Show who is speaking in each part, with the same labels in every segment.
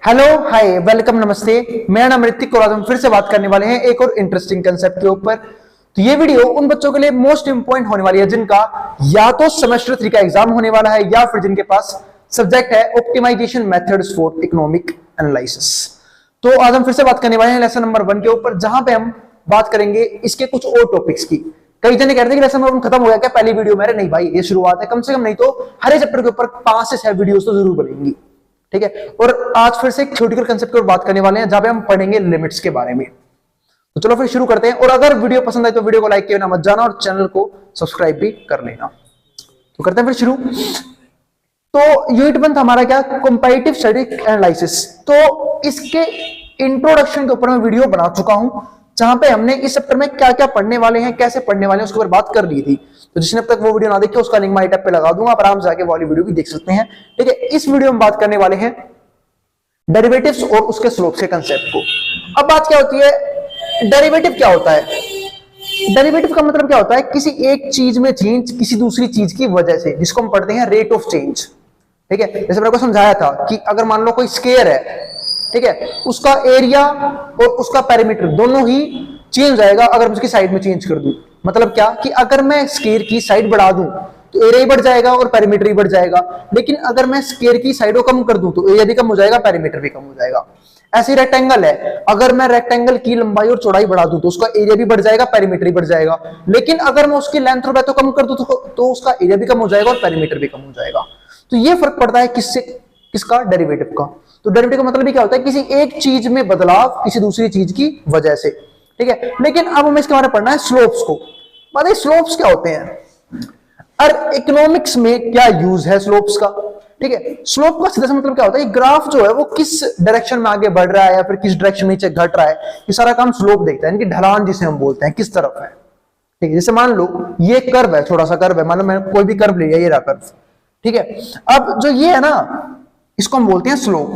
Speaker 1: Hello hi welcome नमस्ते। मेरा नाम ऋतिक और आज हम फिर से बात करने वाले हैं एक और इंटरेस्टिंग कंसेप्ट के ऊपर। तो ये वीडियो उन बच्चों के लिए मोस्ट इंपॉर्टेंट होने वाली है जिनका या तो सेमेस्टर 3 का एग्जाम होने वाला है या फिर जिनके पास सब्जेक्ट है optimization methods for economic analysis. तो आज हम फिर से बात करने वाले हैं लेसन नंबर 1 के ऊपर, जहां पे हम बात करेंगे इसके कुछ और टॉपिक्स की। कई जने कहते हैं कि लेसन नंबर 1 खत्म हो गया क्या पहली वीडियो में? नहीं भाई, ये शुरुआत है। कम से कम नहीं तो हर एक चैप्टर के ऊपर 5 से 6 वीडियोस तो जरूर बनेंगी, ठीक है। और आज फिर से एक थ्योरेटिकल कांसेप्ट की बात करने वाले हैं जहां पे हम पढ़ेंगे लिमिट्स के बारे में। तो चलो फिर शुरू करते हैं। और अगर वीडियो पसंद आए तो वीडियो को लाइक किए बिना मत जाना और चैनल को सब्सक्राइब भी कर लेना। तो करते हैं फिर शुरू। तो यूनिट 1 था हमारा क्या, कंपैरेटिव स्टैटिस्टिक्स एनालिसिस। तो इसके इंट्रोडक्शन के ऊपर मैं वीडियो बना चुका हूं जहां पे हमने इस चैप्टर में क्या क्या पढ़ने वाले हैं, कैसे पढ़ने वाले हैं, उसके ऊपर बात कर ली थी। तो जिसने अब तक वो वीडियो ना देखी उसका लिंक मैं आई टैब पे लगा दूंगा, आप आराम से आके वाली वीडियो भी देख सकते हैं, ठीक है। इस वीडियो में बात करने वाले हैं डेरिवेटिव्स और उसके स्लोप्स के कांसेप्ट को। अब बात क्या होती है, डेरिवेटिव क्या होता है? डेरिवेटिव का मतलब क्या होता है? किसी एक चीज में चेंज किसी दूसरी चीज की वजह से, जिसको हम पढ़ते हैं रेट ऑफ चेंज, ठीक है। जैसे मैंने को समझाया था कि अगर मान लो कोई स्क्वायर है, ठीक है, उसका एरिया और उसका पेरीमीटर दोनों ही चेंज हो जाएगा अगर मैं उसकी साइड में चेंज कर दूं। मतलब क्या कि अगर मैं स्क्वायर की साइड बढ़ा दूं तो एरिया ही बढ़ जाएगा और पेरीमीटर ही बढ़ जाएगा, लेकिन अगर मैं स्क्वायर की साइडों कम कर दूं तो एरिया भी कम हो जाएगा, पेरीमीटर भी कम हो जाएगा। ऐसे रेक्टेंगल है, अगर मैं रेक्टेंगल की लंबाई और चौड़ाई बढ़ा दूं तो उसका एरिया भी बढ़ जाएगा, पेरीमीटर भी बढ़ जाएगा, लेकिन अगर मैं उसकी लेंथ और ब्रेड्थ कम कर दूं तो उसका एरिया भी कम हो जाएगा और पेरीमीटर भी कम हो जाएगा। तो ये फर्क पड़ता है किससे, किसका, डेरिवेटिव का। तो डेरिवेटिव का मतलब भी क्या होता है, किसी एक चीज में बदलाव किसी दूसरी चीज की वजह से, ठीक है। लेकिन अब हमें इसके बारे में पढ़ना है स्लोप्स को। मतलब स्लोप्स क्या होते हैं और इकोनॉमिक्स में क्या यूज है स्लोप्स का, ठीक है। स्लोप का सीधा सा मतलब क्या होता है, ग्राफ जो है वो किस डायरेक्शन में आगे बढ़ रहा है या फिर किस डायरेक्शन में नीचे घट रहा है, ये सारा काम स्लोप देखता है। इनकी ढलान जिसे हम बोलते हैं किस तरफ है, ठीक है। जैसे मान लो ये कर्व है, छोटा सा कर्व है, मान लो मैंने कोई भी कर्व लिया, ये रहा कर्व, ठीक है। अब जो ये है ना, इसको हम बोलते हैं स्लोप,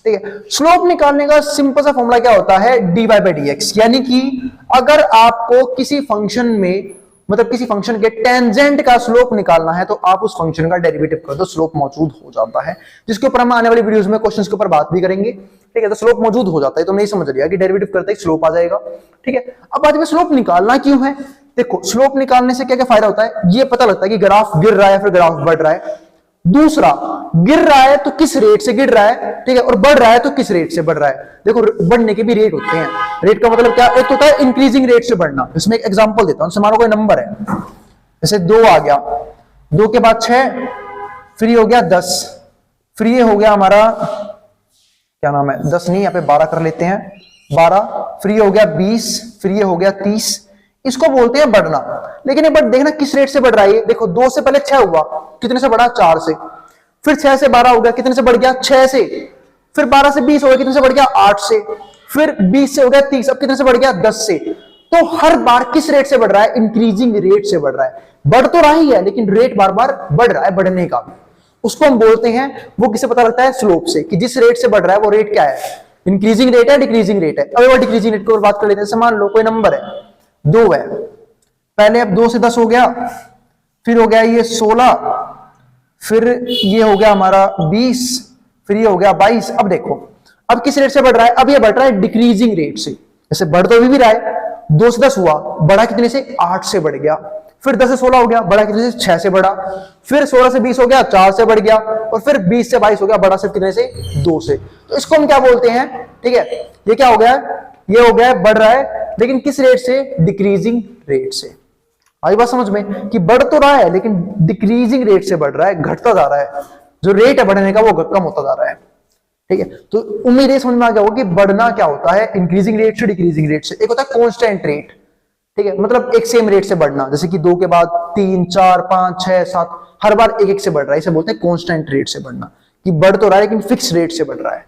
Speaker 1: ठीक है। स्लोप निकालने का सिंपल सा फॉर्मूला क्या होता है, dy बाई डी एक्स। यानी कि अगर आपको किसी फंक्शन में, मतलब किसी फंक्शन के टेंजेंट का स्लोप निकालना है तो आप उस फंक्शन का डेरिवेटिव कर दो, स्लोप मौजूद हो जाता है, जिसके ऊपर हम आने वाली वीडियोस में क्वेश्चंस के ऊपर बात भी करेंगे, ठीक है। तो स्लोप मौजूद हो जाता है, तो नहीं समझ लिया कि डेरिवेटिव करते ही स्लोप आ जाएगा, ठीक है। अब आज में स्लोप निकालना क्यों है, देखो स्लोप निकालने से क्या क्या फायदा होता है, ये पता लगता है कि ग्राफ गिर रहा है फिर ग्राफ बढ़ रहा है। दूसरा, गिर रहा है तो किस रेट से गिर रहा है, ठीक है, और बढ़ रहा है तो किस रेट से बढ़ रहा है। देखो बढ़ने के भी रेट होते हैं। रेट का मतलब क्या, एक तो होता है इंक्रीजिंग रेट से बढ़ना। इसमें एक एग्जांपल देता हूं, मान लो कोई नंबर है, जैसे 2 आ गया, 2 के बाद 6, फिर ये हो गया 10, फिर ये हो गया हमारा क्या नाम है, 10 नहीं, यहाँ पे 12 कर लेते हैं, 12, फिर ये हो गया 20, फिर ये हो गया 30। इसको बोलते हैं बढ़ना। लेकिन एक बार देखना किस रेट से बढ़ रहा है। देखो 2 से पहले 6 हुआ, कितने से बढ़ा, 4 से, फिर 6 से 12 हो गया, कितने से बढ़ गया, 6 से, फिर 12 से 20 हो गया, कितने से बढ़ गया, 8 से, फिर 20 से हो गया 30, अब कितने से बढ़ गया, 10 से। तो हर बार किस रेट से बढ़ रहा है, इंक्रीजिंग रेट से बढ़ रहा है। बढ़ तो रहा ही है लेकिन रेट बार बार बढ़ रहा है, बढ़ने का भी। उसको हम बोलते हैं, वो किसे पता लगता है, स्लोप से, कि जिस रेट से बढ़ रहा है वो रेट क्या है, इंक्रीजिंग रेट है, डिक्रीजिंग रेट है। अब डिक्रीजिंग रेट की बात कर लेते हैं। मान लो कोई नंबर है 2 है, पहले अब 2 से 10 हो गया, फिर हो गया ये 16, फिर ये हो गया हमारा 20, फिर ये हो गया 22। अब देखो अब किस रेट से बढ़ रहा है, अब ये बढ़ रहा है डिक्रीजिंग रेट से। जैसे बढ़ तो अभी भी रहा है, 2 से 10 हुआ, बढ़ा कितने से, 8 से बढ़ गया, फिर 10 से 16 हो गया, बढ़ा कितने से, 6 से बढ़ा, फिर 16 से 20 हो गया, 4 से बढ़ गया, और फिर 20 से 22 हो गया, बढ़ा सिर्फ कितने से, 2 से। तो इसको हम क्या बोलते हैं, ठीक है, ये क्या हो गया, ये हो गया बढ़ रहा है लेकिन किस रेट से, डिक्रीजिंग रेट से। आई बात समझ में कि बढ़ तो रहा है लेकिन डिक्रीजिंग रेट से बढ़ रहा है, घटता जा रहा है, जो रेट है बढ़ने का वो कम होता जा रहा है, ठीक है। तो उम्मीद है समझ में आ गया होगा कि बढ़ना क्या होता है, इंक्रीजिंग रेट से, डिक्रीजिंग रेट से। एक होता है कांस्टेंट रेट, ठीक है, मतलब एक सेम रेट से बढ़ना, जैसे कि 2 के बाद 3, 4, 5, 6, 7, हर बार एक एक से बढ़ रहा है, इसे बोलते हैं कांस्टेंट रेट से बढ़ना, कि बढ़ तो रहा है लेकिन फिक्स रेट से बढ़ रहा है।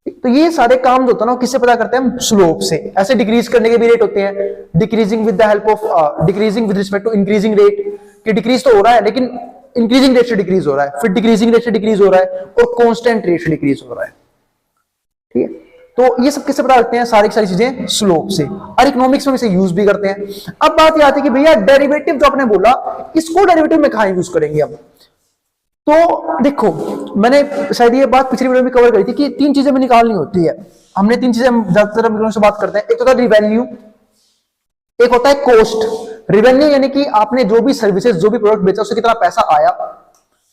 Speaker 1: तो ये सारे काम जो होता है ना किससे पता करते हैं हम, स्लोप से। ऐसे डिक्रीज करने के भी रेट होते हैं, decreasing with the help of decreasing with respect to increasing rate, कि डिक्रीज तो हो रहा है लेकिन इंक्रीजिंग रेट से डिक्रीज हो रहा है, फिर डिक्रीजिंग रेट से डिक्रीज हो रहा है, और कांस्टेंट रेट से डिक्रीज हो रहा है, ठीक है। तो ये सब किससे पता करते हैं, सारी की सारी चीजें स्लोप से, और इकोनॉमिक्स में इसे यूज भी करते हैं। अब बात ये आती है कि भैया डेरिवेटिव जो आपने बोला, इसको डेरिवेटिव में कहां यूज करेंगे हम। तो देखो, मैंने शायद ये बात पिछली वीडियो में कवर करी थी कि तीन चीजें भी निकालनी होती है। हमने तीन चीजें ज्यादातर हम से बात करते हैं। एक होता है रिवेन्यू, एक होता है कॉस्ट। रिवेन्यू यानी कि आपने जो भी सर्विसेज, जो भी प्रोडक्ट बेचा, उससे कितना पैसा आया।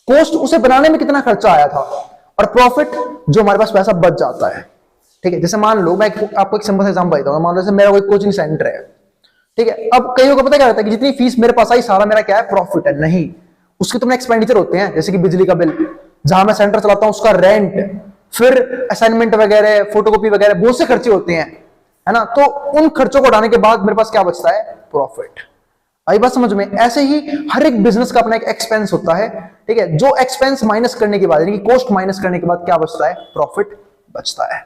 Speaker 1: कॉस्ट, उसे बनाने में कितना खर्चा आया था। और प्रॉफिट, जो हमारे पास पैसा बच जाता है। ठीक है, जैसे मान लो मैं आपको एक सिंपल एग्जांपल देता हूं। मान लो जैसे मेरा कोई कोचिंग सेंटर है, ठीक है। अब कईयों को पता क्या रहता है कि जितनी फीस मेरे पास आई, सारा मेरा क्या है, प्रॉफिट है। नहीं, उसके तुमने एक्सपेंडिचर होते हैं, जैसे कि बिजली का बिल, जहां मैं सेंटर चलाता हूं उसका रेंट, फिर असाइनमेंट वगैरह, फोटोकॉपी वगैरह, बहुत से खर्चे होते हैं, है ना। तो उन खर्चों को उठाने के बाद मेरे पास क्या बचता है, प्रॉफिट। आई बात समझ में। ऐसे ही हर एक बिजनेस का अपना एक एक्सपेंस होता है, ठीक है। जो एक्सपेंस माइनस करने के बाद, यानी कि कॉस्ट माइनस करने के बाद क्या बचता है, प्रॉफिट बचता है।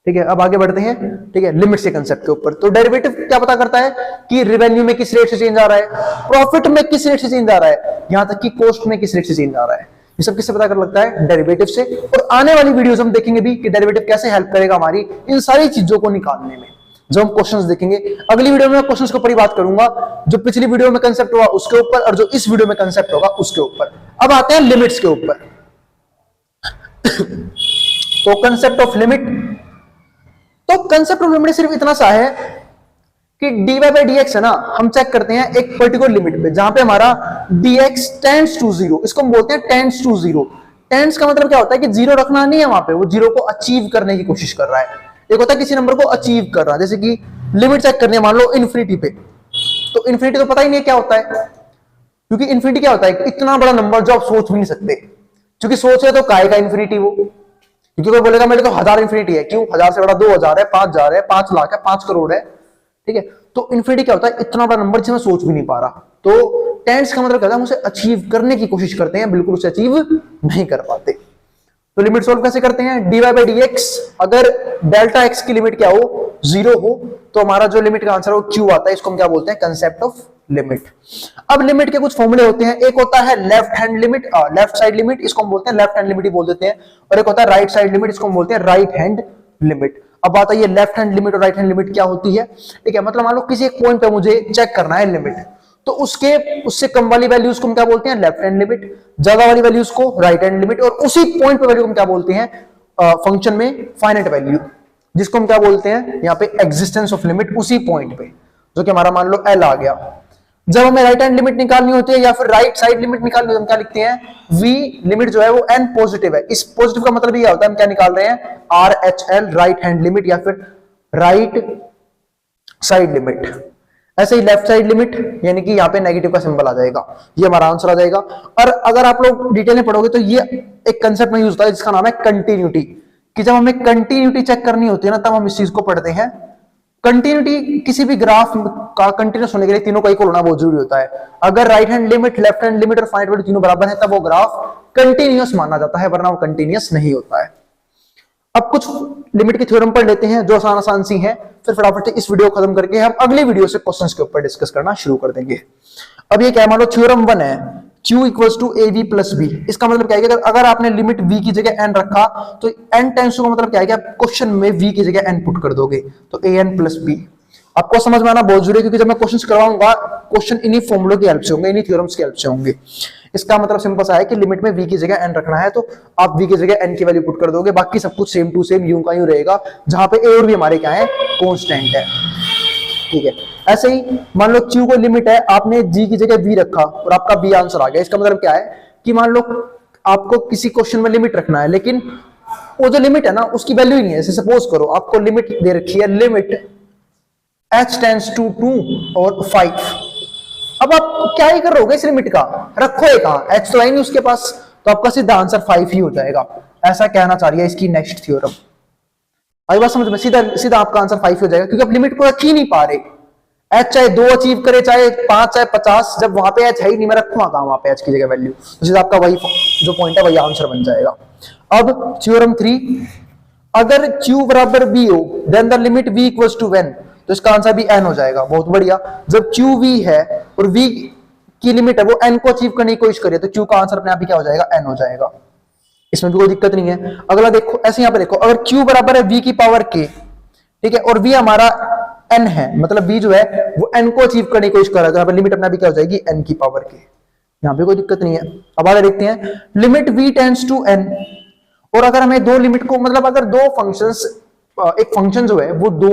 Speaker 1: ठीक है, अब आगे बढ़ते हैं, ठीक है, लिमिट्स के कंसेप्ट के ऊपर। तो डेरिवेटिव क्या पता करता है कि रेवेन्यू में किस रेट से चेंज आ रहा है, प्रॉफिट में किस रेट से चेंज आ रहा है, यहां तक कि कॉस्ट में किस रेट से चेंज आ रहा है। ये सब किससे पता कर लगता है, डेरिवेटिव से। और आने वाली वीडियोस हम देखेंगे भी कि डेरिवेटिव कैसे हेल्प करेगा हमारी इन सारी चीजों को निकालने में, जो हम क्वेश्चंस देखेंगे। अगली वीडियो में क्वेश्चंस के ऊपर ही बात करूंगा, जो पिछली वीडियो में कंसेप्ट हुआ उसके ऊपर, और जो इस वीडियो में कंसेप्ट होगा उसके ऊपर। अब आते हैं लिमिट्स के ऊपर। तो कंसेप्ट ऑफ लिमिट, तो कंसेप्ट ऑफ लिमिट सिर्फ इतना सा है कि dy बाई dx है ना, हम चेक करते हैं एक पर्टिकुलर लिमिट पे, जहां पे हमारा dx टेंड्स टू जीरो, इसको हम बोलते हैं टेंड्स टू जीरो। टेंड्स का मतलब क्या होता है कि जीरो रखना नहीं है वहां पे, वो जीरो को अचीव करने की कोशिश कर रहा है। एक होता है किसी नंबर को अचीव कर रहा है, जैसे कि लिमिट चेक करनी है मान लो इन्फिनिटी पे, तो इन्फिनिटी तो पता ही नहीं है क्या होता है, क्योंकि इन्फिनिटी क्या होता है, इतना बड़ा नंबर जो आप सोच भी नहीं सकते। क्योंकि सोच रहे तो काय का इन्फिनिटी वो, क्योंकि कोई बोलेगा मेरे तो 1000 इन्फिनिटी है, क्यों, 1000 से बड़ा 2000 है, 5000 है, 5 लाख है, 5 करोड़ है, ठीक है। तो इन्फिनिटी क्या होता है, इतना बड़ा नंबर जिसे मैं सोच भी नहीं पा रहा। तो टेंस का मतलब क्या होता है, हम उसे अचीव करने की कोशिश करते हैं, बिल्कुल उसे अचीव नहीं कर पाते। तो लिमिट सोल्व कैसे करते हैं, dy बाई dx, अगर डेल्टा x की लिमिट क्या हो, जीरो हो, तो हमारा जो लिमिट का आंसर हो q आता है। इसको हम क्या बोलते हैं, कंसेप्ट ऑफ लिमिट। अब लिमिट के कुछ फॉर्मूले होते हैं। एक होता है left hand limit, left side limit, इसको हम बोलते हैं लेफ्ट हैंड लिमिट ही बोल देते हैं। और एक होता है राइट साइड लिमिट, इसको हम बोलते हैं राइट हैंड लिमिट। अब बात है ये लेफ्ट हैंड लिमिट और राइट हैंड लिमिट क्या होती है, ठीक है। मतलब मान लो किसी एक पॉइंट पे मुझे चेक करना है लिमिट, तो उससे कम वाली वैल्यूज को हम क्या बोलते हैं, लेफ्ट हैंड लिमिट, ज्यादा वाली वैल्यूज को राइट हैंड लिमिट, और उसी पॉइंट पे वैल्यू हम क्या बोलते हैं, फंक्शन में फाइनाइट वैल्यू, जिसको हम क्या बोलते हैं यहाँ पे एग्जिस्टेंस ऑफ लिमिट, उसी पॉइंट पे, जो कि हमारा मान लो एल आ गया। जब हमें राइट हैंड लिमिट निकालनी होती है या फिर राइट साइड लिमिट निकालनी होती है, हम क्या लिखते हैं, v लिमिट जो है वो n पॉजिटिव है। इस पॉजिटिव का मतलब ये होता है हम क्या निकाल रहे हैं, RHL राइट हैंड लिमिट या फिर राइट साइड लिमिट। ऐसे ही लेफ्ट साइड लिमिट, यानी कि यहाँ पे नेगेटिव का सिंबल आ जाएगा, ये हमारा आंसर आ जाएगा। और अगर आप लोग डिटेल में पढ़ोगे तो ये एक कंसेप्ट में यूज होता है जिसका नाम है कंटिन्यूटी, कि जब हमें कंटिन्यूटी चेक करनी होती है ना, तब हम इस चीज को पढ़ते हैं। कंटिन्यूटी, किसी भी ग्राफ का कंटिन्यूस होने के लिए तीनों का इक्वल होना बहुत जरूरी होता है। अगर right hand limit, left hand limit और फाइनाइट वैल्यू तीनों बराबर है, तब वो ग्राफ कंटिन्यूस माना जाता है, वरना वो कंटिन्यूस नहीं होता है। अब कुछ लिमिट की थ्योरम पढ़ लेते हैं जो आसान आसान सी हैं, फिर फटाफट से इस वीडियो को खत्म करके हम अगली वीडियो से क्वेश्चंस के ऊपर डिस्कस करना शुरू कर देंगे। अब ये क्या, मान लो थ्योरम 1 है, q equals to av plus b। इसका मतलब क्या है कि अगर आपने लिमिट v की जगह n रखा, तो n टेंस का मतलब क्या है कि आप क्वेश्चन में v की जगह n पुट कर दोगे, तो an प्लस b। आपको समझ में आना बहुत जरूरी है, क्योंकि जब मैं क्वेश्चन करवाऊंगा, क्वेश्चन इन्हीं फॉर्मूलों की हेल्प से होंगे, इन्हीं थ्योरम्स की हेल्प से होंगे। इसका मतलब सिंपल सा है कि लिमिट में v की जगह n रखना है, तो आप v की जगह n की वैल्यू पुट कर दोगे, बाकी सब कुछ सेम टू सेम यूं का यूं रहेगा, जहां पे a और b हमारे क्या है, कांस्टेंट है, ठीक है। ऐसे ही मान लो q को लिमिट है, आपने g की जगह v रखा और आपका b आंसर आ गया। इसका मतलब क्या है कि मान लो आपको किसी क्वेश्चन में लिमिट रखना है, लेकिन वो जो लिमिट है ना, उसकी वैल्यू ही नहीं है। जैसे सपोज करो आपको लिमिट दे रखी है, लिमिट h टेंड्स टू 2 और 5। अब आप क्या ही करोगे इस लिमिट का, रखोगे कहां, h तो है नहीं उसके पास, तो आपका सीधा आंसर 5 ही हो जाएगा। ऐसा कहना चाह रही है इसकी नेक्स्ट थ्योरम। आई बात समझ में, सीधा सीधा आपका आंसर 5 हो जाएगा, क्योंकि आप लिमिट को रख ही नहीं पा रहे। h चाहे 2 अचीव करे, चाहे 5, चाहे 50, जब वहां पे h है ही नहीं, मैं रखूंगा कहां वहां पे h की जगह वैल्यू, तो सीधा आपका वही जो पॉइंट है वही आंसर बन जाएगा। अब थ्योरम 3, अगर q बराबर b हो, then the limit v equals to n, तो इसका आंसर भी n हो जाएगा। बहुत बढ़िया। जब q v है और v की लिमिट है वो n को अचीव करने की कोशिश करे, तो q का आंसर अपने आप ही क्या हो जाएगा, n हो जाएगा। इसमें भी कोई दिक्कत नहीं है। अगला देखो, ऐसे यहां पे देखो, अगर q बराबर है v की पावर k, ठीक है, और v हमारा n है, मतलब v जो है वो n को अचीव करने की कोशिश कर रहा है, तो यहां पर लिमिट अपना भी क्या हो जाएगी, n की पावर k। यहाँ पे कोई दिक्कत नहीं है। अब आगे देखते हैं limit v tends to n। और अगर हमें दो लिमिट को, मतलब अगर दो फंक्शंस, एक फंक्शन जो है वो दो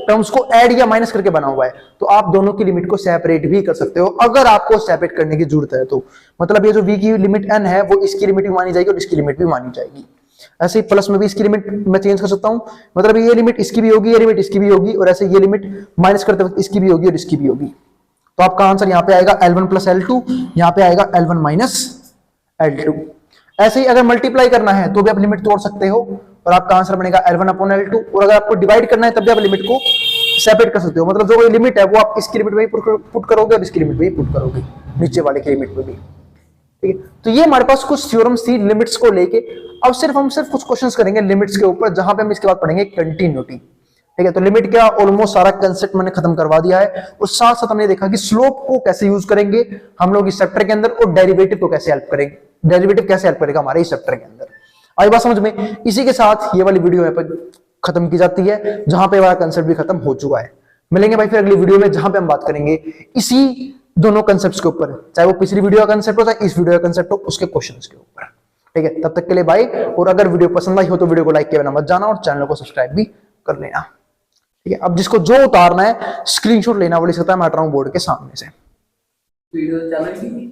Speaker 1: टर्म्स को ऐड या माइनस करके बना हुआ है, तो आप दोनों की लिमिट को सेपरेट भी कर सकते हो अगर आपको सेपरेट करने की जरूरत है तो। मतलब ये जो v की लिमिट n है वो इसकी लिमिट भी मानी जाएगी और इसकी लिमिट भी मानी जाएगी। ऐसे ही प्लस में भी इसकी लिमिट मैं चेंज कर सकता हूं, मतलब ये लिमिट इसकी भी होगी, ये लिमिट इसकी भी होगी, और ऐसे ये लिमिट माइनस करते वक्त इसकी भी होगी और इसकी भी होगी। तो आपका आंसर यहाँ पे आएगा L1 प्लस L2, यहाँ पे आएगा L1 माइनस L2। ऐसे ही अगर मल्टीप्लाई करना है तो भी आप लिमिट तोड़ सकते हो और आपका आंसर बनेगा L1 अपॉन L2। और अगर आपको डिवाइड करना है तब भी आप लिमिट को सेपरेट कर सकते हो, मतलब जो लिमिट है वो आप इसकी लिमिट में पुट करोगे और इसकी लिमिट में पुट करोगे, नीचे वाले की लिमिट में भी। ठीक है, तो ये हमारे पास कुछ थ्योरम्स थी लिमिट्स को लेके। अब हम सिर्फ कुछ क्वेश्चंस करेंगे लिमिट्स के ऊपर, जहां पे हम इसके बाद पढ़ेंगे कंटिन्यूटी। ठीक है, तो लिमिट क्या, ऑलमोस्ट सारा कंसेप्ट मैंने खत्म करवा दिया है, और साथ साथ हमने देखा कि स्लोप को कैसे यूज करेंगे हम लोग इस चैप्टर के अंदर, और डेरिवेटिव को कैसे हेल्प करेंगे, डेरिवेटिव कैसे हेल्प करेगा हमारे इस चैप्टर के अंदर। आई बात समझ में? इसी के साथ ये वाली वीडियो यहाँ पर खत्म की जाती है, जहां पे वाला कंसेप्ट भी खत्म हो चुका है। मिलेंगे भाई फिर अगली वीडियो में, जहां पे हम बात करेंगे इसी दोनों कंसेप्ट्स के ऊपर, चाहे वो पिछली वीडियो का कंसेप्ट हो चाहे इस वीडियो का कंसेप्ट हो, उसके क्वेश्चंस के ऊपर। ठीक है, तब तक के लिए बाय। और अगर वीडियो पसंद आई हो तो वीडियो को लाइक किए बिना मत जाना और चैनल को सब्सक्राइब भी कर लेना। ठीक है, अब जिसको जो उतारना है स्क्रीनशॉट लेना वो ले सकता है, मैं हट रहा हूं बोर्ड के सामने से।
Speaker 2: वीडियो चलेगी।